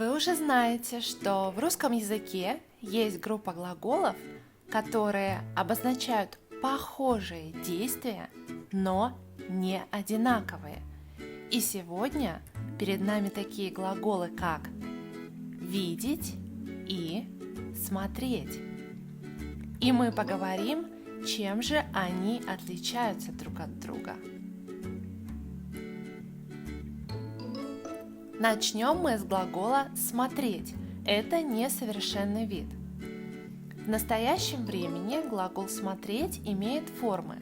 Вы уже знаете, что в русском языке есть группа глаголов, которые обозначают похожие действия, но не одинаковые. И сегодня перед нами такие глаголы, как видеть и смотреть. И мы поговорим, чем же они отличаются друг от друга. Начнем мы с глагола «смотреть». Это несовершенный вид. В настоящем времени глагол «смотреть» имеет формы: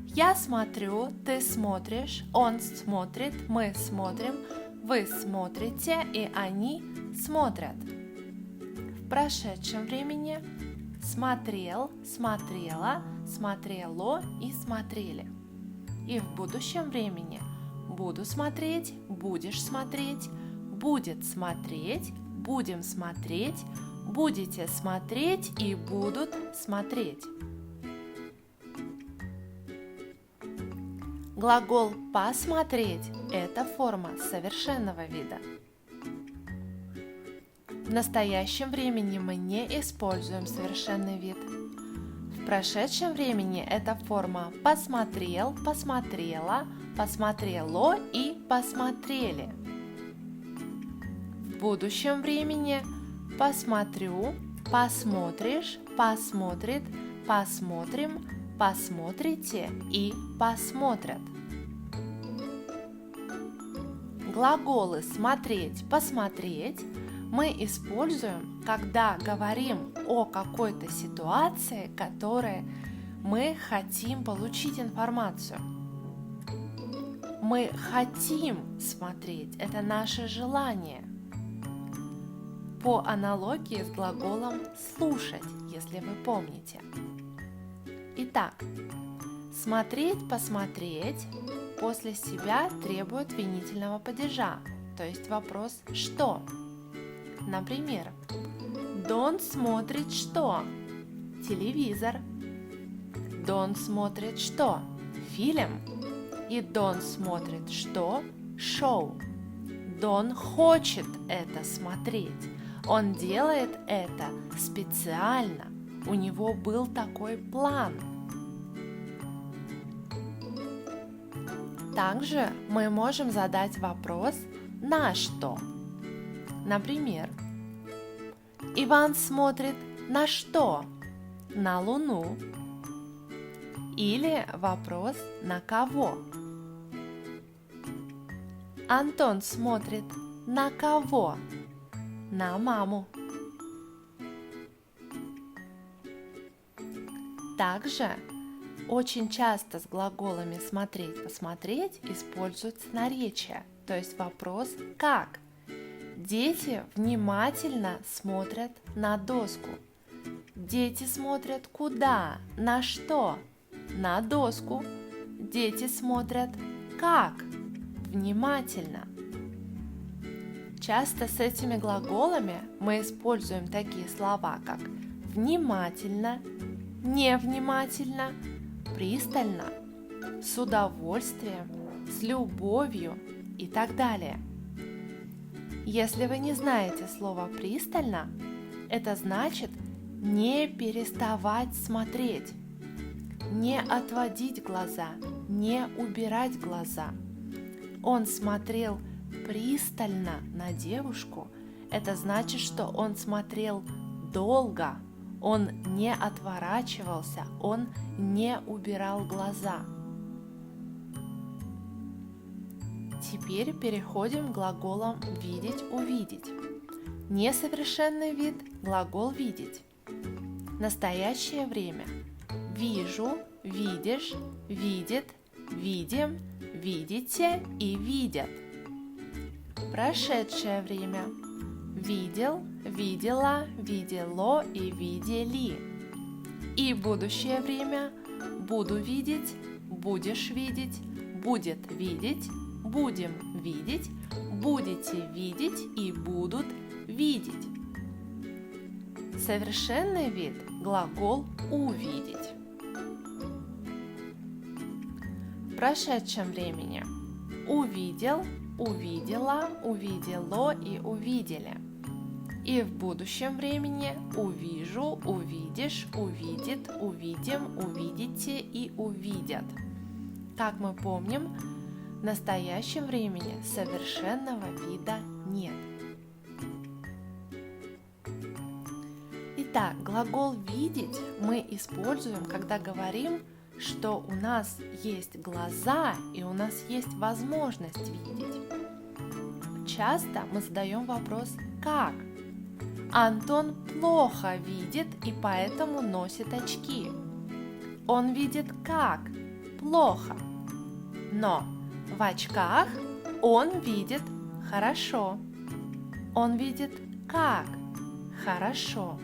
«Я смотрю», «ты смотришь», «он смотрит», «мы смотрим», «вы смотрите» и «они смотрят». В прошедшем времени «смотрел», «смотрела», «смотрело» и «смотрели». И в будущем времени «буду смотреть», «будешь смотреть», «будет смотреть», «будем смотреть», «будете смотреть» и «будут смотреть». Глагол «посмотреть» – это форма совершенного вида. В настоящем времени мы не используем совершенный вид. В прошедшем времени это форма «посмотрел», «посмотрела», «посмотрело» и «посмотрели». В будущем времени «посмотрю», «посмотришь», «посмотрит», «посмотрим», «посмотрите» и «посмотрят». Глаголы «смотреть», «посмотреть» мы используем, когда говорим о какой-то ситуации, которой мы хотим получить информацию. Мы хотим смотреть, это наше желание. По аналогии с глаголом «слушать», если вы помните. Итак, смотреть, посмотреть после себя требует винительного падежа, то есть вопрос «что?». Например, Дон смотрит что? Телевизор. Дон смотрит что? Фильм. И Дон смотрит что? Шоу. Дон хочет это смотреть. Он делает это специально. У него был такой план. Также мы можем задать вопрос «на что?». Например, Иван смотрит на что? На Луну. Или вопрос «на кого?». Антон смотрит на кого? На маму. Также очень часто с глаголами «смотреть», «посмотреть» используется наречие, то есть вопрос «как?». Дети внимательно смотрят на доску. Дети смотрят куда? На что? На доску. Дети смотрят как? Внимательно. Часто с этими глаголами мы используем такие слова, как внимательно, невнимательно, пристально, с удовольствием, с любовью и так далее. Если вы не знаете слово «пристально», это значит не переставать смотреть, не отводить глаза, не убирать глаза. Он смотрел пристально на девушку, это значит, что он смотрел долго, он не отворачивался, он не убирал глаза. Теперь переходим к глаголам «видеть», «увидеть». Несовершенный вид – глагол «видеть». Настоящее время – вижу, видишь, видит, видим, видите и видят. Прошедшее время – видел, видела, видело и видели. И будущее время – буду видеть, будешь видеть, будет видеть, будем видеть, будете видеть и будут видеть. Совершенный вид – глагол «увидеть». В прошедшем времени увидел, увидела, увидело и увидели. И в будущем времени увижу, увидишь, увидит, увидим, увидите и увидят. Как мы помним, в настоящем времени совершенного вида нет. Итак, глагол «видеть» мы используем, когда говорим, что у нас есть глаза и у нас есть возможность видеть. Часто мы задаем вопрос «как?». Антон плохо видит и поэтому носит очки. Он видит как? Плохо. Но в очках он видит хорошо. Он видит как? Хорошо.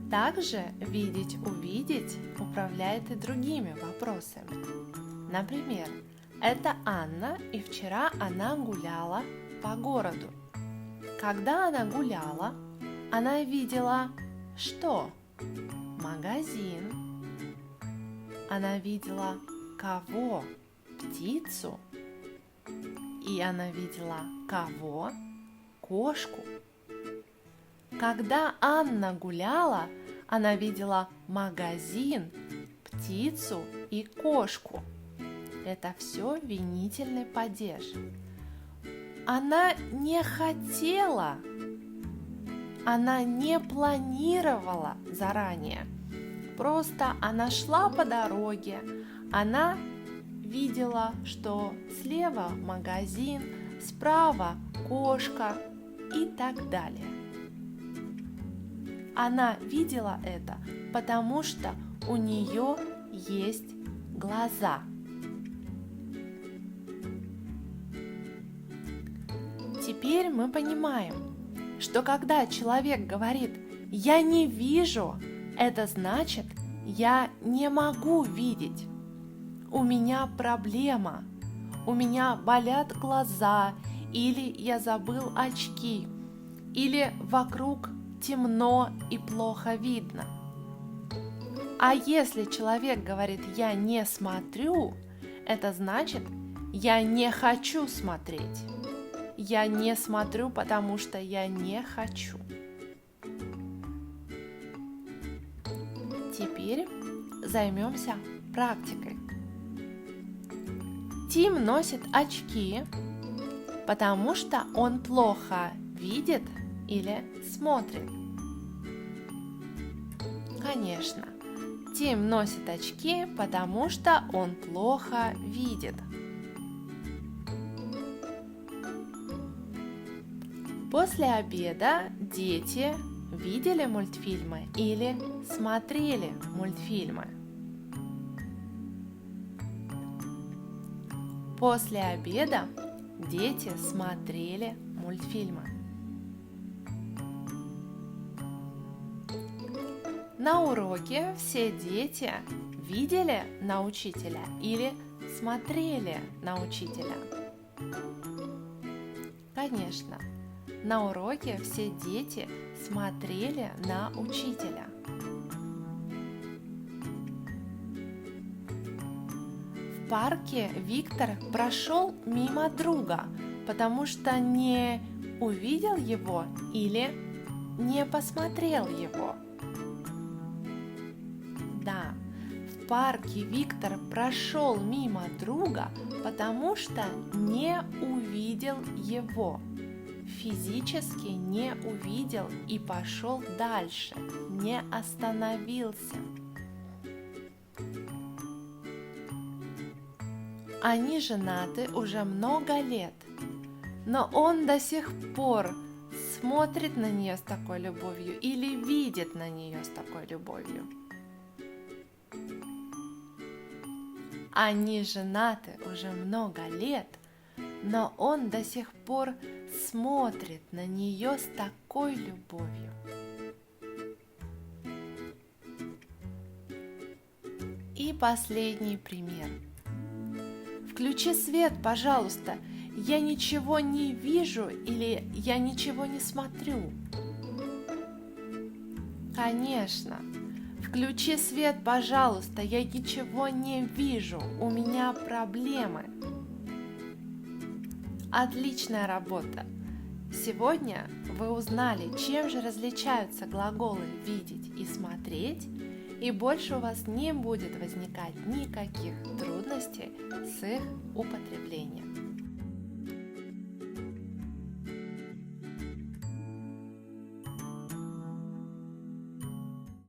Также видеть, увидеть управляет и другими вопросами. Например, это Анна, и вчера она гуляла по городу. Когда она гуляла, она видела что? Магазин. Она видела кого? Птицу. И она видела кого? Кошку. Когда Анна гуляла, она видела магазин, птицу и кошку. Это все винительный падеж. Она не хотела, она не планировала заранее. Просто она шла по дороге, она видела, что слева магазин, справа кошка и так далее. Она видела это, потому что у нее есть глаза. Теперь мы понимаем, что когда человек говорит «я не вижу», это значит «я не могу видеть». У меня проблема, у меня болят глаза, или я забыл очки, или вокруг темно и плохо видно. А если человек говорит «я не смотрю», это значит «я не хочу смотреть». Я не смотрю, потому что я не хочу. Теперь займемся практикой. Тим носит очки, потому что он плохо видит или смотрит. Конечно, Тим носит очки, потому что он плохо видит. После обеда дети видели мультфильмы или смотрели мультфильмы. После обеда дети смотрели мультфильмы. На уроке все дети видели на учителя или смотрели на учителя. Конечно, на уроке все дети смотрели на учителя. В парке Виктор прошел мимо друга, потому что не увидел его или не посмотрел его. Да, в парке Виктор прошел мимо друга, потому что не увидел его. Физически не увидел и пошел дальше, не остановился. Они женаты уже много лет, но он до сих пор смотрит на нее с такой любовью или видит на нее с такой любовью. Они женаты уже много лет, но он до сих пор смотрит на нее с такой любовью. И последний пример. Включи свет, пожалуйста. Я ничего не вижу или я ничего не смотрю. Конечно. Включи свет, пожалуйста. Я ничего не вижу. У меня проблемы. Отличная работа! Сегодня вы узнали, чем же различаются глаголы «видеть» и «смотреть», и больше у вас не будет возникать никаких трудностей с их употреблением.